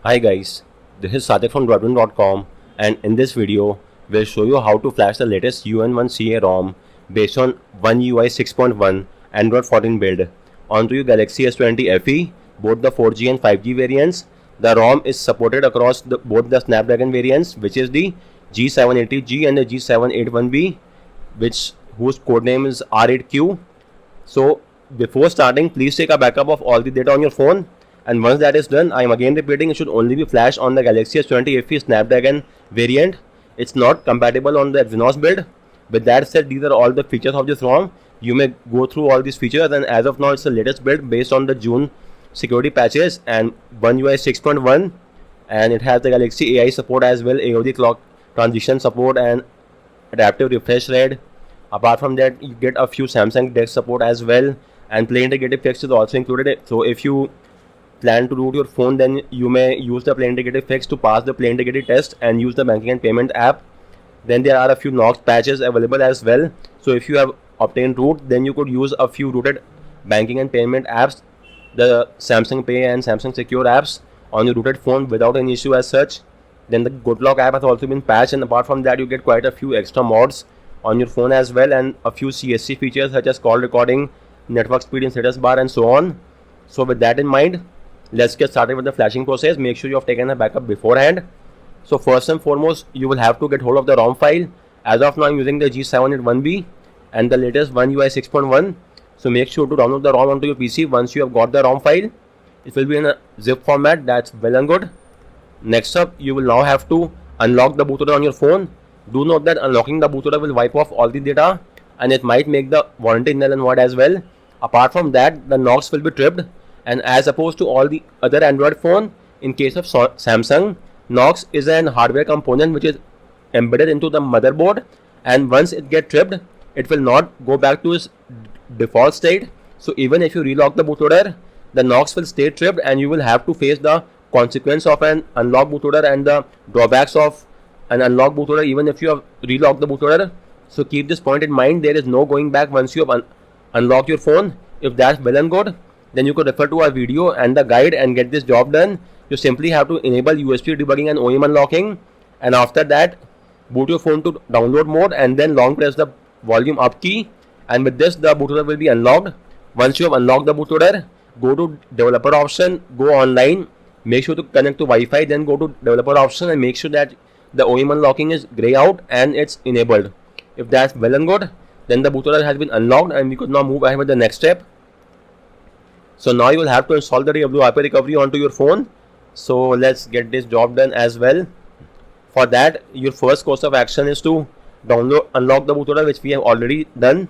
Hi guys, this is Sadik from Droidwin.com, and in this video we'll show you how to flash the latest UN1CA ROM based on One UI 6.1 Android 14 build onto your Galaxy S20 FE, both the 4G and 5G variants. The ROM is supported across both the Snapdragon variants, which is the G780G and the G781B, whose codename is R8Q. So before starting, please take a backup of all the data on your phone. And once that is done, I am again repeating, it should only be flashed on the Galaxy S20 FE Snapdragon variant. It's not compatible on the Exynos build. With that said, these are all the features of this ROM. You may go through all these features, and as of now, it's the latest build based on the June security patches and One UI 6.1, and it has the Galaxy AI support as well, AOD clock transition support and adaptive refresh rate. Apart from that, you get a few Samsung DeX support as well, and Play Integrated Fix is also included. So if you plan to root your phone, then you may use the Play Integrated Fix to pass the Play Integrated test and use the banking and payment app. Then there are a few Knox patches available as well. So if you have obtained root, then you could use a few rooted banking and payment apps, the Samsung Pay and Samsung Secure apps on your rooted phone without any issue as such. Then the GoodLock app has also been patched, and apart from that, you get quite a few extra mods on your phone as well, and a few CSC features such as call recording, network speed in status bar, and so on. So with that in mind, let's get started with the flashing process. Make sure you have taken a backup beforehand. So first and foremost, you will have to get hold of the ROM file. As of now, I'm using the G781B and the latest One UI 6.1. So make sure to download the ROM onto your PC. Once you have got the ROM file, it will be in a zip format. That's well and good. Next up, you will now have to unlock the bootloader on your phone. Do note that unlocking the bootloader will wipe off all the data, and it might make the warranty null and void as well. Apart from that, the Knox will be tripped, and as opposed to all the other Android phone, in case of Samsung, Knox is an hardware component which is embedded into the motherboard, and once it gets tripped, it will not go back to its default state. So even if you relock the bootloader, the Knox will stay tripped, and you will have to face the consequence of an unlocked bootloader and the drawbacks of an unlocked bootloader even if you have relocked the bootloader. So keep this point in mind. There is no going back once you have unlocked your phone. If that's well and good, then you could refer to our video and the guide and get this job done. You simply have to enable USB debugging and OEM unlocking, and after that, boot your phone to download mode and then long press the volume up key, and with this the bootloader will be unlocked. Once you have unlocked the bootloader, go to developer option, go online, make sure to connect to Wi-Fi, then go to developer option and make sure that the OEM unlocking is grey out and it's enabled. If that's well and good, then the bootloader has been unlocked and we could now move ahead with the next step. So now you will have to install the WIP recovery onto your phone. So let's get this job done as well. For that, your first course of action is to unlock the bootloader, which we have already done.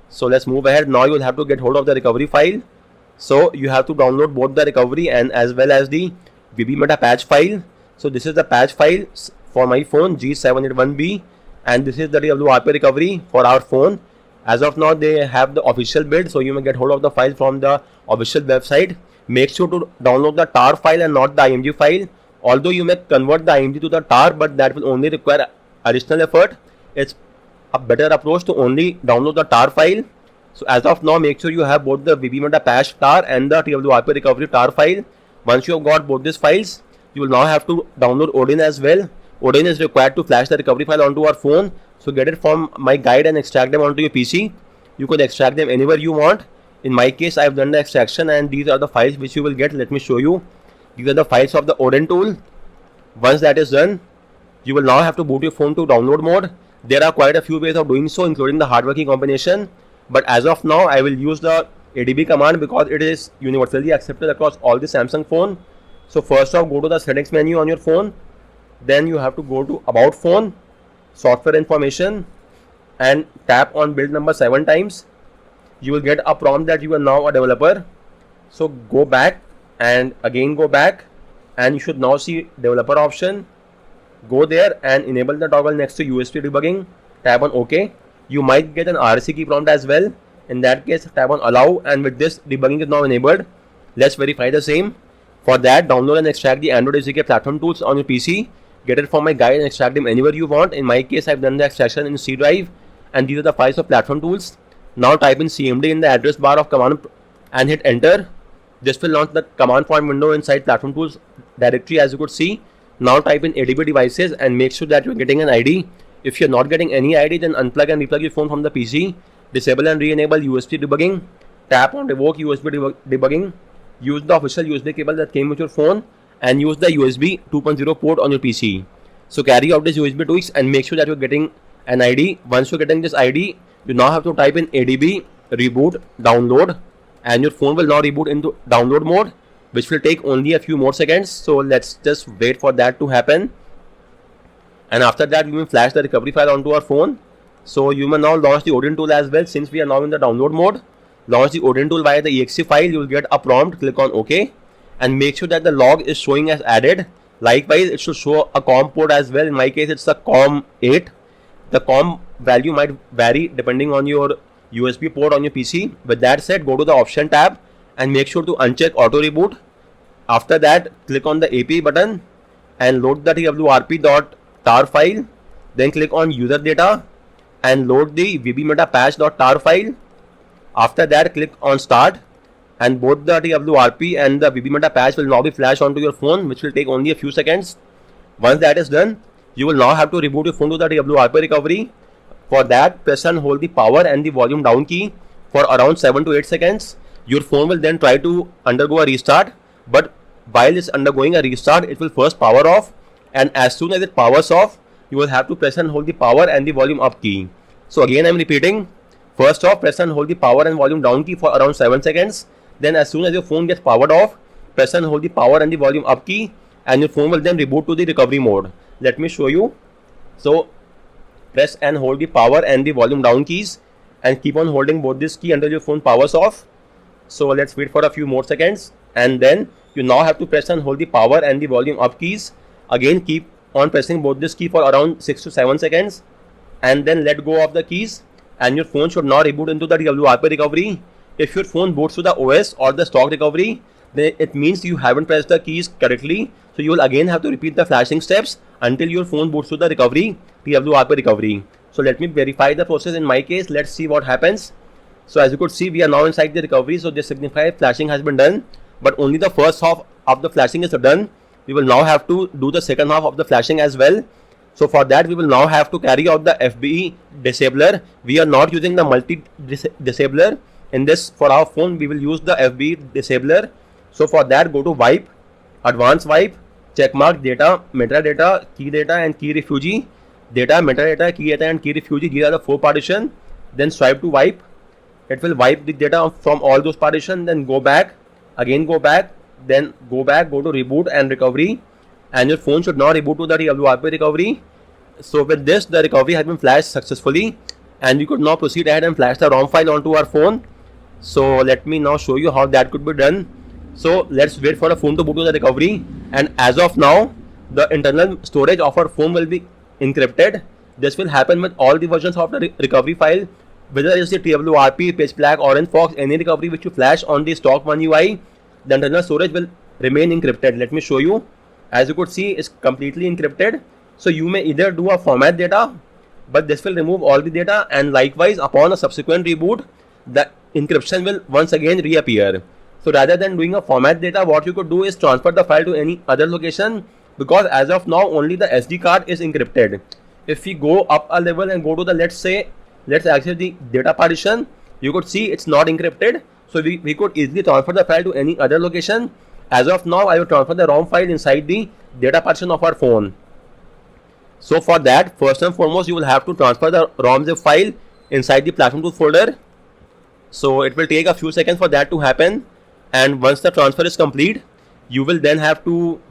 So let's move ahead. Now you will have to get hold of the recovery file. So you have to download both the recovery and as well as the VB-Meta patch file. So this is the patch file for my phone G781B, and this is the WIP recovery for our phone. As of now, they have the official build, so you may get hold of the file from the official website. Make sure to download the tar file and not the IMG file. Although you may convert the IMG to the tar, but that will only require additional effort. It's a better approach to only download the tar file. So as of now, make sure you have both the VB-Meta patch tar and the WIP recovery tar file. Once you have got both these files, you will now have to download Odin as well. Odin is required to flash the recovery file onto our phone. So get it from my guide and extract them onto your PC. You could extract them anywhere you want. In my case, I have done the extraction, and these are the files which you will get. Let me show you. These are the files of the Odin tool. Once that is done, you will now have to boot your phone to download mode. There are quite a few ways of doing so, including the hardware key combination. But as of now, I will use the ADB command because it is universally accepted across all the Samsung phone. So first off, go to the settings menu on your phone. Then you have to go to about phone, software information, and tap on build number 7 times. You will get a prompt that you are now a developer. So go back and again go back, and you should now see developer option. Go there and enable the toggle next to USB debugging. Tap on OK. You might get an RC key prompt as well. In that case, tap on allow, and with this, debugging is now enabled. Let's verify the same. For that, download and extract the Android SDK platform tools on your PC. Get it from my guide and extract them anywhere you want. In my case, I've done the extraction in C drive, and these are the files of platform tools. Now type in CMD in the address bar of command and hit enter. This will launch the command prompt window inside platform tools directory as you could see. Now type in ADB devices and make sure that you're getting an ID. If you're not getting any ID, then unplug and replug your phone from the PC. Disable and re-enable USB debugging. Tap on revoke USB debugging. Use the official USB cable that came with your phone and use the USB 2.0 port on your PC. So carry out this USB tweaks and make sure that you're getting an ID. Once you're getting this ID, you now have to type in ADB reboot download and your phone will now reboot into download mode, which will take only a few more seconds. So let's just wait for that to happen. And after that, we will flash the recovery file onto our phone. So you may now launch the Odin tool as well. Since we are now in the download mode, launch the Odin tool via the exe file. You will get a prompt, click on OK and make sure that the log is showing as added. Likewise, it should show a COM port as well. In my case, it's a COM8. The COM value might vary depending on your USB port on your PC. With that said, go to the option tab and make sure to uncheck auto reboot. After that, click on the API button and load the twrp.tar file. Then click on user data and load the vbmetapatch.tar file. After that, click on start and both the twrp and the vbmetapatch will now be flashed onto your phone, which will take only a few seconds. Once that is done, you will now have to reboot your phone to the twrp recovery. For that, press and hold the power and the volume down key for around 7 to 8 seconds. Your phone will then try to undergo a restart, but while it's undergoing a restart, it will first power off, and as soon as it powers off, you will have to press and hold the power and the volume up key. So again, I'm repeating. First off, press and hold the power and volume down key for around 7 seconds. Then as soon as your phone gets powered off, press and hold the power and the volume up key and your phone will then reboot to the recovery mode. Let me show you. So press and hold the power and the volume down keys and keep on holding both this key until your phone powers off. So let's wait for a few more seconds and then you now have to press and hold the power and the volume up keys. Again, keep on pressing both this key for around 6 to 7 seconds and then let go of the keys and your phone should now reboot into the twrp recovery. If your phone boots to the OS or the stock recovery, then it means you haven't pressed the keys correctly. So you will again have to repeat the flashing steps until your phone boots to the recovery, twrp recovery. So let me verify the process in my case. Let's see what happens. So as you could see, we are now inside the recovery. So this signifies flashing has been done, but only the first half of the flashing is done. We will now have to do the second half of the flashing as well. So for that, we will now have to carry out the FBE disabler. We are not using the multi disabler. In this, for our phone, we will use the FBE disabler. So for that, go to wipe, advanced wipe, checkmark data, metadata, key data and key refuge. Data, metadata, key data and key refuge. These are the 4 partitions. Then swipe to wipe. It will wipe the data from all those partitions. Then go back, again go back, then go back, go to reboot and recovery. And your phone should now reboot to the twrp recovery. So with this, the recovery has been flashed successfully and we could now proceed ahead and flash the ROM file onto our phone. So let me now show you how that could be done. So let's wait for the phone to boot to the recovery, and as of now, the internal storage of our phone will be encrypted. This will happen with all the versions of the recovery file, whether it's the twrp, pitch black, orange fox, any recovery which you flash on the stock One UI, the internal storage will remain encrypted. Let me show you. As you could see, it's completely encrypted. So you may either do a format data, but this will remove all the data, and likewise upon a subsequent reboot, the encryption will once again reappear. So rather than doing a format data, what you could do is transfer the file to any other location, because as of now only the SD card is encrypted. If we go up a level and go to the let's access the data partition, you could see it's not encrypted. So we could easily transfer the file to any other location. As of now, I will transfer the ROM file inside the data partition of our phone. So for that, first and foremost, you will have to transfer the ROM zip file inside the platform tools folder. So it will take a few seconds for that to happen, and once the transfer is complete, you will then have to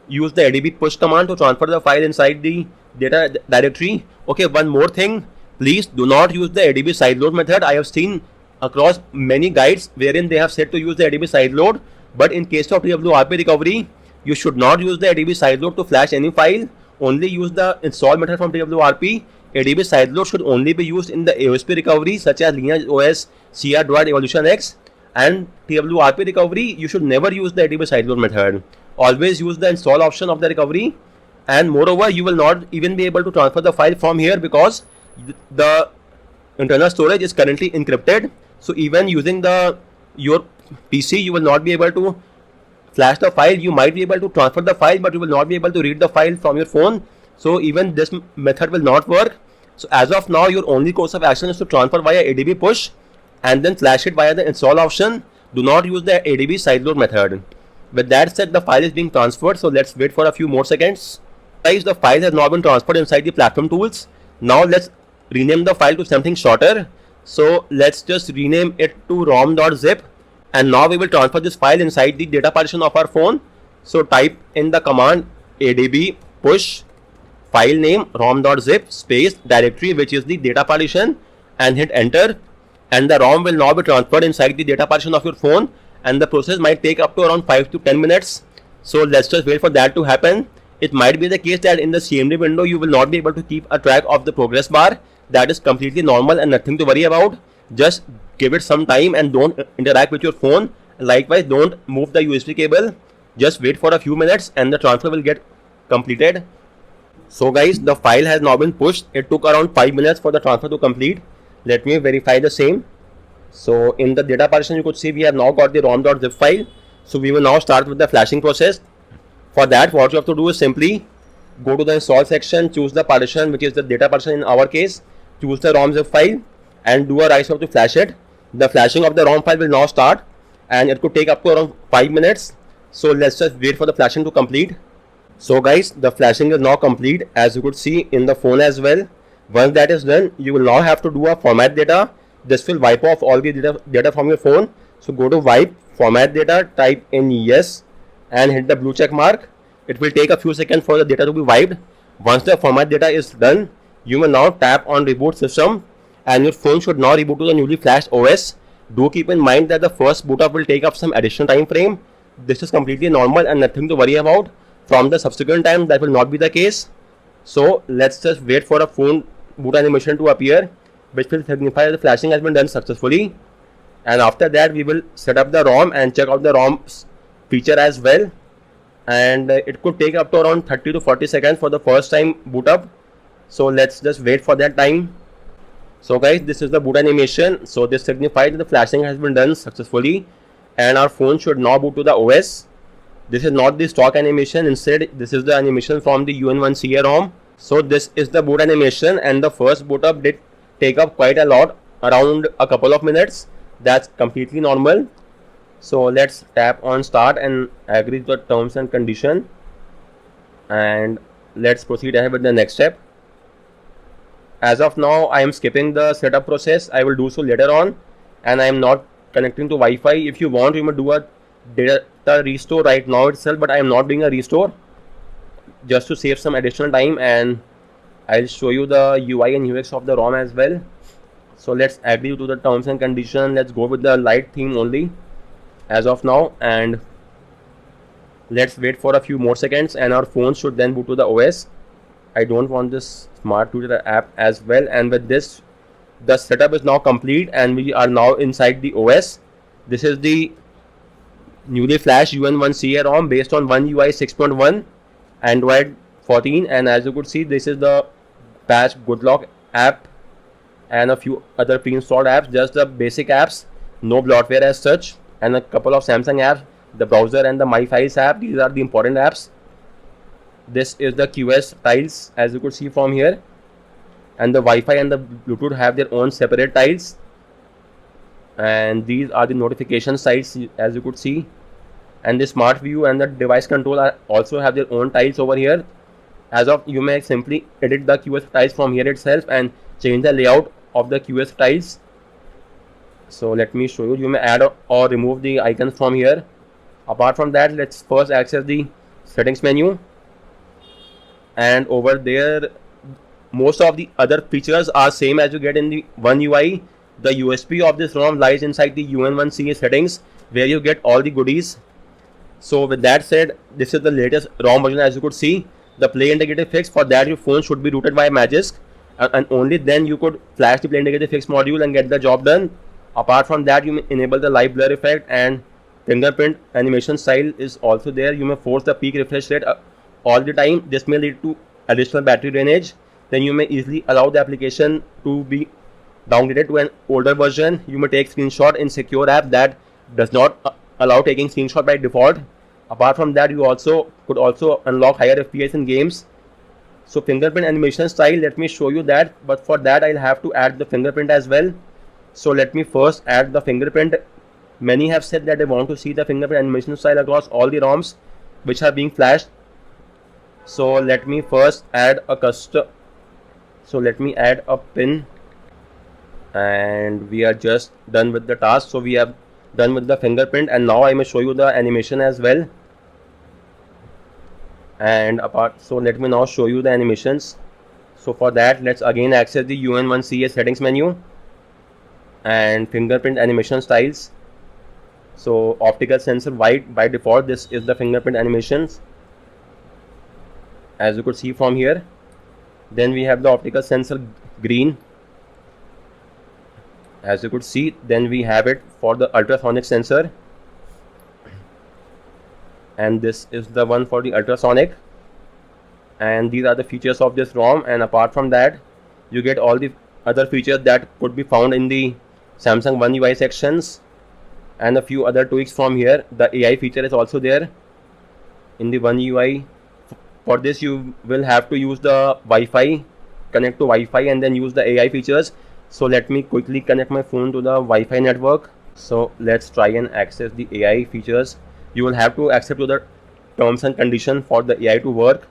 use the ADB push command to transfer the file inside the data directory. Okay, one more thing, please do not use the ADB sideload method. I have seen across many guides wherein they have said to use the ADB sideload, but in case of twrp recovery, you should not use the ADB sideload to flash any file. Only use the install method from twrp. ADB sideload should only be used in the AOSP recovery such as Lineage OS, CR Droid Evolution X, and twrp recovery. You should never use the ADB sideload method. Always use the install option of the recovery, and moreover, you will not even be able to transfer the file from here because the internal storage is currently encrypted. So even using your PC, you will not be able to flash the file, you might be able to transfer the file, but you will not be able to read the file from your phone. So even this method will not work. So as of now, your only course of action is to transfer via ADB push and then flash it via the install option. Do not use the ADB sideload method. With that said, the file is being transferred, so let's wait for a few more seconds. Guys, the file has now been transferred inside the platform tools. Now let's rename the file to something shorter. So let's just rename it to rom.zip, and now we will transfer this file inside the data partition of our phone. So type in the command ADB push file name rom.zip space directory, which is the data partition, and hit enter, and the ROM will now be transferred inside the data partition of your phone, and the process might take up to around 5 to 10 minutes. So let's just wait for that to happen. It might be the case that in the CMD window you will not be able to keep a track of the progress bar. That is completely normal and nothing to worry about. Just give it some time and don't interact with your phone. Likewise, don't move the USB cable. Just wait for a few minutes and the transfer will get completed. So guys, the file has now been pushed. It took around 5 minutes for the transfer to complete. Let me verify the same. So in the data partition, you could see we have now got the rom.zip file. So we will now start with the flashing process. For that, what you have to do is simply go to the install section, choose the partition, which is the data partition in our case, choose the rom.zip file and do a right swipe to flash it. The flashing of the ROM file will now start and it could take up to around 5 minutes. So let's just wait for the flashing to complete. So guys, the flashing is now complete, as you could see in the phone as well. Once that is done, you will now have to do a format data. This will wipe off all the data from your phone. So go to wipe format data, type in yes and hit the blue check mark. It will take a few seconds for the data to be wiped. Once the format data is done, you will now tap on reboot system and your phone should now reboot to the newly flashed OS. Do keep in mind that the first boot up will take up some additional time frame. This is completely normal and nothing to worry about. From the subsequent time, that will not be the case. So let's just wait for a phone boot animation to appear, which will signify that the flashing has been done successfully. And after that, we will set up the ROM and check out the ROM's feature as well. And it could take up to around 30 to 40 seconds for the first time boot up. So let's just wait for that time. So guys, this is the boot animation. So this signifies that the flashing has been done successfully and our phone should now boot to the OS. This is not the stock animation. Instead, this is the animation from the UN1CA ROM. So this is the boot animation and the first boot up did take up quite a lot, around a couple of minutes. That's completely normal. So let's tap on start and agree to the terms and condition. And let's proceed ahead with the next step. As of now, I am skipping the setup process. I will do so later on. And I am not connecting to Wi-Fi. If you want, you may do a data restore right now itself, but I am not doing a restore just to save some additional time, and I'll show you the UI and UX of the ROM as well. So let's agree to the terms and condition. Let's go with the light theme only as of now, and let's wait for a few more seconds and our phone should then boot to the OS. I don't want this smart Twitter app as well, and with this the setup is now complete and we are now inside the OS. This is the newly flashed UN1CA ROM based on One UI 6.1 Android 14, and as you could see, this is the patch GoodLock app and a few other pre-installed apps, just the basic apps, no bloatware as such, and a couple of Samsung apps, the browser and the My Files app. These are the important apps. This is the QS tiles, as you could see from here, and the Wi-Fi and the Bluetooth have their own separate tiles, and these are the notification sites, as you could see, and the smart view and the device control also have their own tiles over here. As of, you may simply edit the QS tiles from here itself and change the layout of the QS tiles. So let me show you. You may add or remove the icons from here. Apart from that, let's first access the settings menu, and over there most of the other features are same as you get in the One UI. The USP of this ROM lies inside the UN1CA settings, where you get all the goodies. So with that said, this is the latest ROM version. As you could see, the play indicator fix, for that your phone should be rooted by Magisk, and only then you could flash the play indicator fix module and get the job done. Apart from that, you may enable the live blur effect, and fingerprint animation style is also there. You may force the peak refresh rate all the time. This may lead to additional battery drainage. Then you may easily allow the application to be downgraded to an older version. You may take screenshot in secure app that does not allow taking screenshot by default. Apart from that, you also could also unlock higher FPS in games. So fingerprint animation style, let me show you that, but for that I'll have to add the fingerprint as well. So let me first add the fingerprint. Many have said that they want to see the fingerprint animation style across all the ROMs which are being flashed. So let me first add a custom. So let me add a pin, and we are just done with the task. So we have done with the fingerprint, and now I may show you the animation as well. And apart, so let me now show you the animations. So for that, let's again access the UN1CA settings menu and fingerprint animation styles. So optical sensor white, by default this is the fingerprint animations, as you could see from here. Then we have the optical sensor green, as you could see. Then we have it for the ultrasonic sensor, and this is the one for the ultrasonic. And these are the features of this ROM. And apart from that, you get all the other features that could be found in the Samsung One UI sections, and a few other tweaks from here. The AI feature is also there in the One UI. For this, you will have to use the Wi-Fi, connect to Wi-Fi, and then use the AI features. So let me quickly connect my phone to the Wi-Fi network. So let's try and access the AI features. You will have to accept to the terms and conditions for the AI to work.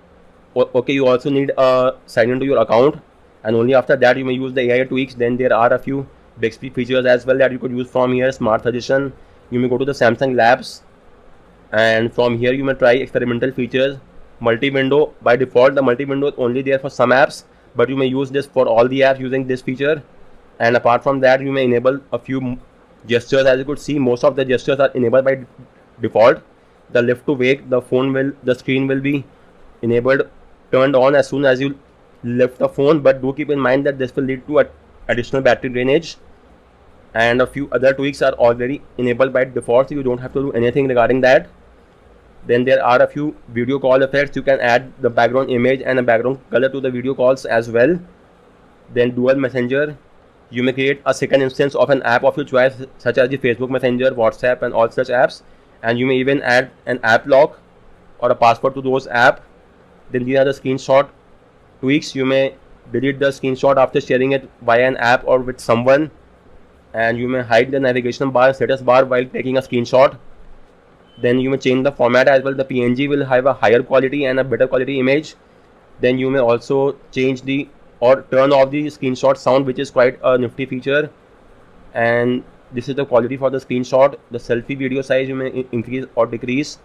Okay, you also need a sign into your account, and only after that you may use the AI tweaks. Then there are a few Bixby features as well that you could use from here. Smart suggestion, you may go to the Samsung Labs, and from here you may try experimental features. Multi-window, by default the multi-window is only there for some apps, but you may use this for all the apps using this feature. And apart from that, you may enable a few gestures. As you could see, most of the gestures are enabled by default. The lift to wake, the screen will be enabled, turned on as soon as you lift the phone, but do keep in mind that this will lead to additional battery drainage. And a few other tweaks are already enabled by default, so you don't have to do anything regarding that. Then there are a few video call effects. You can add the background image and a background color to the video calls as well. Then dual messenger, you may create a second instance of an app of your choice, such as the Facebook Messenger, WhatsApp, and all such apps. And you may even add an app lock or a password to those apps. Then these are the screenshot tweaks. You may delete the screenshot after sharing it via an app or with someone, and you may hide the navigation bar, status bar while taking a screenshot. Then you may change the format as well. The PNG will have a higher quality and a better quality image. Then you may also change the or turn off the screenshot sound, which is quite a nifty feature. And this is the quality for the screenshot. The selfie video size you may increase or decrease.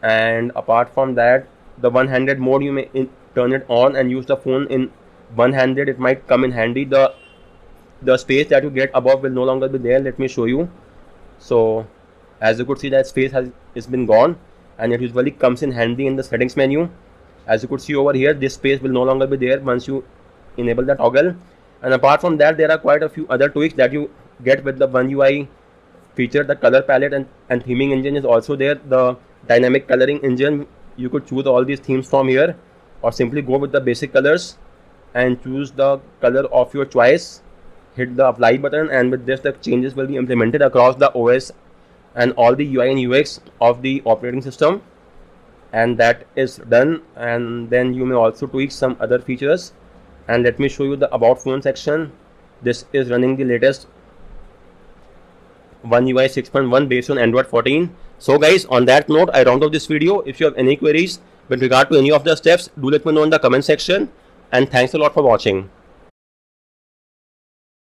And apart from that, the one-handed mode, you may turn it on and use the phone in one-handed. It might come in handy. The space that you get above will no longer be there. Let me show you. So as you could see, that space has been gone, and it usually comes in handy in the settings menu. As you could see over here, this space will no longer be there once you enable the toggle. And apart from that, there are quite a few other tweaks that you get with the One UI feature. The color palette and theming engine is also there. The dynamic coloring engine, you could choose all these themes from here, or simply go with the basic colors and choose the color of your choice. Hit the apply button, and with this the changes will be implemented across the OS and all the UI and UX of the operating system. And that is done. And then you may also tweak some other features. And let me show you the about phone section. This is running the latest One UI 6.1 based on Android 14. So guys, on that note, I round off this video. If you have any queries with regard to any of the steps, do let me know in the comment section. And thanks a lot for watching.